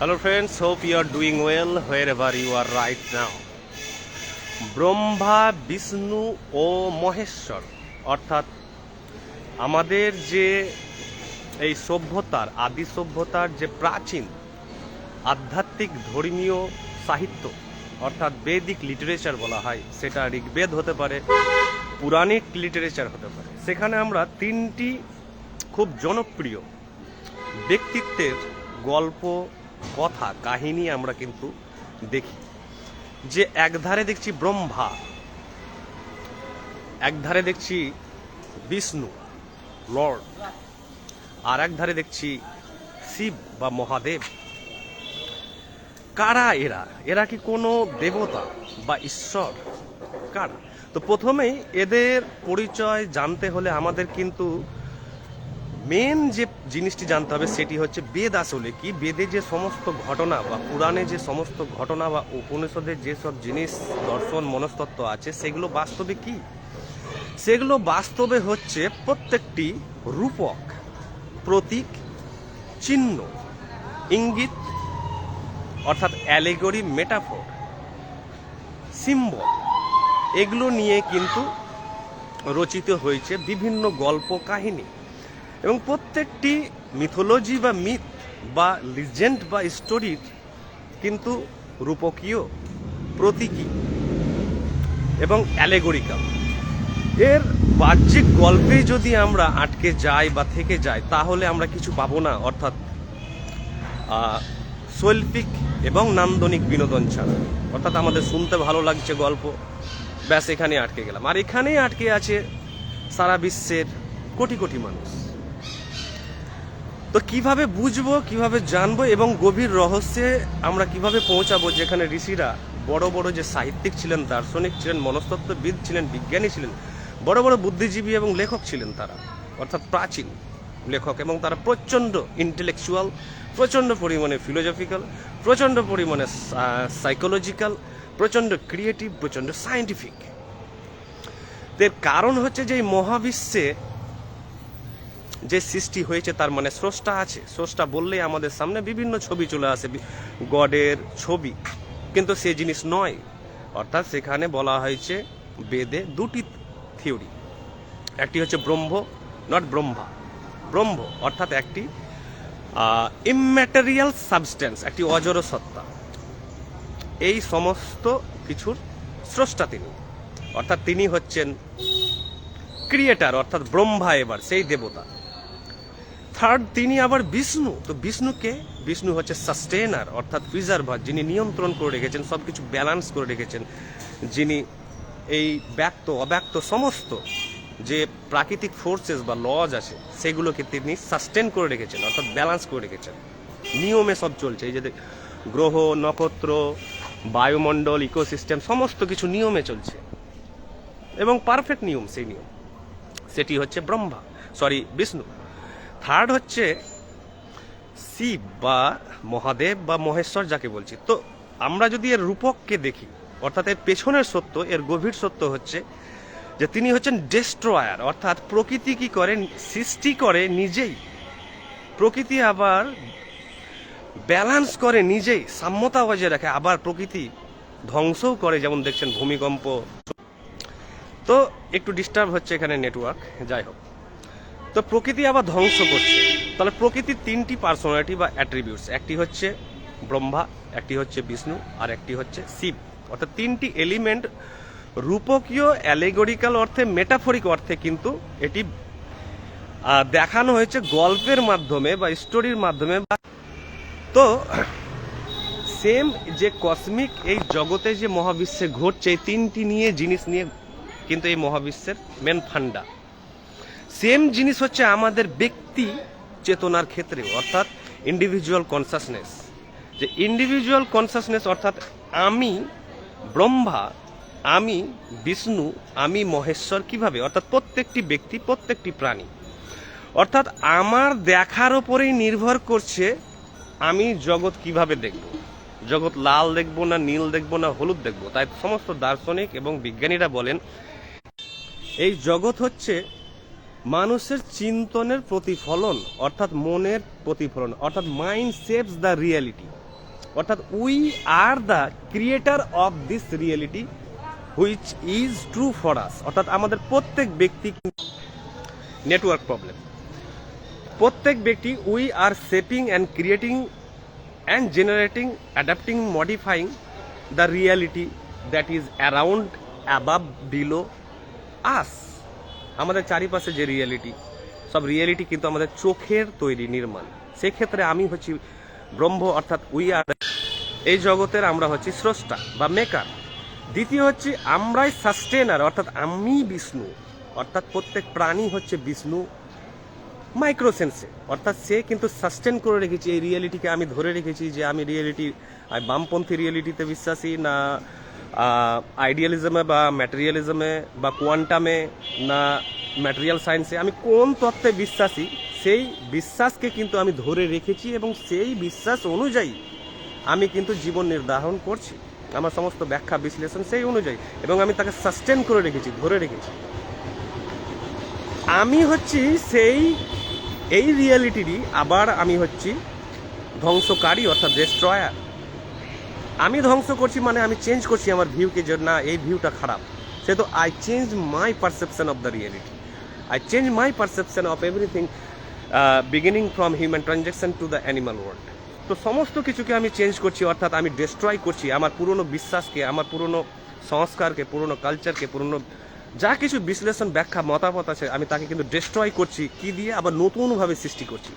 Hello friends, hope you are doing well wherever you are right now. Brahma, Vishnu ও মহেশ্বর অর্থাৎ আমাদের যে এই সভ্যতার আদি সভ্যতার যে প্রাচীন আধ্যাত্মিক ধর্মীয় সাহিত্য অর্থাৎ বেদিক লিটারেচার বলা হয়, সেটা ঋগ্বেদ হতে পারে, পুরাণিক লিটারেচার হতে পারে। সেখানে আমরা তিনটি খুব জনপ্রিয় ব্যক্তিত্বের গল্প, কথা, কাহিনী আমরা কিন্তু দেখি। যে একধারে দেখছি ব্রহ্মা, একধারে দেখছি বিষ্ণু লর্ড, আর একধারে দেখছি শিব বা মহাদেব। কারা এরা? এরা কি কোনো দেবতা বা ঈশ্বর? কারা? তো প্রথমেই এদের পরিচয় জানতে হলে আমাদের কিন্তু মেন যে জিনিসটি জানতে হবে সেটি হচ্ছে বেদ আসলে কি। বেদে যে সমস্ত ঘটনা বা পুরাণে যে সমস্ত ঘটনা বা উপনিষদের যেসব জিনিস দর্শন মনস্তত্ত্ব আছে সেগুলো বাস্তবে কি? সেগুলো বাস্তবে হচ্ছে প্রত্যেকটি রূপক, প্রতীক, চিহ্ন, ইঙ্গিত অর্থাৎ অ্যালেগরি, মেটাফোর, সিম্বল, এগুলো নিয়ে কিন্তু রচিত হয়েছে বিভিন্ন গল্প কাহিনী। এবং প্রত্যেকটি মিথোলজি বা মিথ বা লিজেন্ড বা স্টোরির কিন্তু রূপকীয়, প্রতীকী এবং অ্যালেগরিক্যাল। এর বাহ্যিক গল্পে যদি আমরা আটকে যাই বা থেকে যাই তাহলে আমরা কিছু পাবো না, অর্থাৎ শৈল্পিক এবং নান্দনিক বিনোদন ছাড়া। অর্থাৎ আমাদের শুনতে ভালো লাগছে গল্প, ব্যাস এখানে আটকে গেলাম। আর এখানেই আটকে আছে সারা বিশ্বের কোটি কোটি মানুষ। তো কিভাবে বুঝবো, কিভাবে জানবো এবং গভীর রহস্যে আমরা কিভাবে পৌঁছাবো, যেখানে ঋষিরা বড় বড় যে সাহিত্যিক ছিলেন, দার্শনিক ছিলেন, মনস্তত্ত্ববিদ ছিলেন, বিজ্ঞানী ছিলেন, বড় বড় বুদ্ধিজীবী এবং লেখক ছিলেন তারা, অর্থাৎ প্রাচীন লেখক, এবং তারা প্রচণ্ড ইন্টেলেকচুয়াল, প্রচণ্ড পরিমাণে ফিলোজফিক্যাল, প্রচণ্ড পরিমাণে সাইকোলজিক্যাল, প্রচণ্ড ক্রিয়েটিভ, প্রচণ্ড সায়েন্টিফিক। এর কারণ হচ্ছে যে এই মহাবিশ্বে যে সৃষ্টি হয়েছে তার মানে স্রষ্টা আছে। স্রষ্টা বললেই আমাদের সামনে বিভিন্ন ছবি চলে আসে, গডের ছবি, কিন্তু সে জিনিস নয়। অর্থাৎ সেখানে বলা হয়েছে বেদে দুটি থিওরি, একটি হচ্ছে ব্রহ্ম, নট ব্রহ্মা। ব্রহ্ম অর্থাৎ একটি ইম্যাটেরিয়াল সাবস্টেন্স, একটি অজর সত্তা, এই সমস্ত কিছুর স্রষ্টা তিনি, অর্থাৎ তিনি হচ্ছেন ক্রিয়েটার, অর্থাৎ ব্রহ্মা এবার সেই দেবতা। থার্ড, তিনি আবার বিষ্ণু। তো বিষ্ণুকে, বিষ্ণু হচ্ছে সাস্টেনার, অর্থাৎ প্রিজার্ভার, যিনি নিয়ন্ত্রণ করে রেখেছেন, সব কিছু ব্যালেন্স করে রেখেছেন, যিনি এই ব্যক্ত অব্যক্ত সমস্ত যে প্রাকৃতিক ফোর্সেস বা লজ আছে সেগুলোকে তিনি সাস্টেন করে রেখেছেন, অর্থাৎ ব্যালেন্স করে রেখেছেন। নিয়মে সব চলছে, এই যে গ্রহ, নক্ষত্র, বায়ুমণ্ডল, ইকোসিস্টেম, সমস্ত কিছু নিয়মে চলছে এবং পারফেক্ট নিয়ম, সেই নিয়ম, সেটি হচ্ছে বিষ্ণু। থার্ড হচ্ছে শিব বা মহাদেব বা মহেশ্বর যাকে বলছি। তো আমরা যদি এর রূপককে দেখি, অর্থাৎ এর পেছনের সত্য, এর গভীর সত্য হচ্ছে যে তিনি হচ্ছেন ডেস্ট্রয়ার, অর্থাৎ প্রকৃতি কি করেন, সৃষ্টি করে নিজেই, প্রকৃতি আবার ব্যালেন্স করে নিজেই, সাম্যতা বজায় রাখে, আবার প্রকৃতি ধ্বংসও করে, যেমন দেখছেন ভূমিকম্প। তো একটু ডিস্টার্ব হচ্ছে এখানে নেটওয়ার্ক, যাই হোক। তো প্রকৃতি আবার ধ্বংস করছে। তাহলে প্রকৃতির তিনটি পার্সোনালিটি বা অ্যাট্রিবিউটস, একটি হচ্ছে ব্রহ্মা, একটি হচ্ছে বিষ্ণু, আর একটি হচ্ছে শিব। অর্থাৎ তিনটি এলিমেন্ট রূপকীয়, অ্যালেগরিক্যাল অর্থে, মেটাফরিক অর্থে কিন্তু এটি দেখানো হয়েছে গল্পের মাধ্যমে বা স্টোরির মাধ্যমে। তো সেম যে কসমিক এই জগতে যে মহাবিশ্বে ঘটছে, এই তিনটি নিয়ে জিনিস নিয়ে কিন্তু এই মহাবিশ্বের মেন ফান্ডা। সেম জিনিস হচ্ছে আমাদের ব্যক্তি চেতনার ক্ষেত্রে, অর্থাৎ ইন্ডিভিজুয়াল কনসাসনেস। যে ইন্ডিভিজুয়াল কনসাসনেস অর্থাৎ আমি ব্রহ্মা, আমি বিষ্ণু, আমি মহেশ্বর, কিভাবে? অর্থাৎ প্রত্যেকটি ব্যক্তি, প্রত্যেকটি প্রাণী, অর্থাৎ আমার দেখার ওপরেই নির্ভর করছে আমি জগৎ কিভাবে দেখব। জগৎ লাল দেখব না নীল দেখব না হলুদ দেখব। তাই সমস্ত দার্শনিক এবং বিজ্ঞানীরা বলেন এই জগৎ হচ্ছে মানুষের চিন্তনের প্রতিফলন, অর্থাৎ মনের প্রতিফলন, অর্থাৎ মাইন্ড শেপস দ্য রিয়ালিটি। অর্থাৎ we are the creator of this reality which is true for us. অর্থাৎ আমাদের প্রত্যেক ব্যক্তি, নেটওয়ার্ক প্রবলেম, প্রত্যেক ব্যক্তি we are shaping and creating and generating, adapting, modifying the reality that is around, above, below us. আমাদের চারিপাশে যে reality, সব রিয়েলিটি কিন্তু আমাদের চোখের তৈরি, নির্মাণ। সেক্ষেত্রে আমি হচ্ছি ব্রহ্ম, অর্থাৎ উই আর, এই জগতের আমরা হচ্ছি স্রষ্টা বা মেকার। দ্বিতীয় হচ্ছে আমরাই সাস্টেনার, অর্থাৎ আমি বিষ্ণু, অর্থাৎ প্রত্যেক প্রাণী হচ্ছে বিষ্ণু মাইক্রোসেন্সে, অর্থাৎ সে কিন্তু সাস্টেন করে রেখেছি এই রিয়েলিটিকে। আমি ধরে রেখেছি যে আমি রিয়েলিটি, বামপন্থী রিয়েলিটিতে বিশ্বাসী না আইডিয়ালিজমে বা ম্যাটেরিয়ালিজমে বা কোয়ান্টামে না ম্যাটেরিয়াল সায়েন্সে, আমি কোন তত্ত্বে বিশ্বাসী, সেই বিশ্বাসকে কিন্তু আমি ধরে রেখেছি এবং সেই বিশ্বাস অনুযায়ী আমি কিন্তু জীবন নির্বাহন করছি। আমার সমস্ত ব্যাখ্যা বিশ্লেষণ সেই অনুযায়ী, এবং আমি তাকে সাস্টেন করে রেখেছি, ধরে রেখেছি। আমি হচ্ছি সেই এই রিয়েলিটিরই আবার আমি হচ্ছি ধ্বংসকারী, অর্থাৎ ডেস্ট্রয়ার। আমি ধ্বংস করছি মানে আমি চেঞ্জ করছি আমার ভিউকে, যে না এই ভিউটা খারাপ, সে তো I change my perception of the reality, I change my perception of everything, beginning from human transaction to the animal world. তো সমস্ত কিছুকে আমি চেঞ্জ করছি, অর্থাৎ আমি ডিস্ট্রয় করছি আমার পুরনো বিশ্বাসকে, আমার পুরনো সংস্কারকে, পুরনো কালচারকে, পুরনো যা কিছু বিশ্লেষণ, ব্যাখ্যা, মতামত আছে, আমি তাকে কিন্তু ডিস্ট্রয় করছি। কি দিয়ে? আবার নতুনভাবে সৃষ্টি করছি।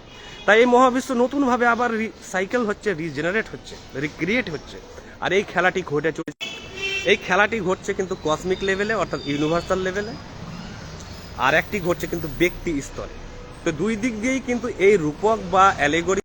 তাই এই মহাবিশ্ব নতুনভাবে আবার সাইকেল হচ্ছে, রিজেনারেট হচ্ছে, রিক্রিয়েট হচ্ছে। আর এই খেলাটি ঘটে চলেছে, এই খেলাটি ঘটছে কিন্তু কসমিক লেভেলে, অর্থাৎ ইউনিভার্সাল লেভেলে, আর একটি ঘটছে কিন্তু ব্যক্তি স্তরে। তো দুই দিক দিয়েই কিন্তু এই রূপক বা অ্যালেগরি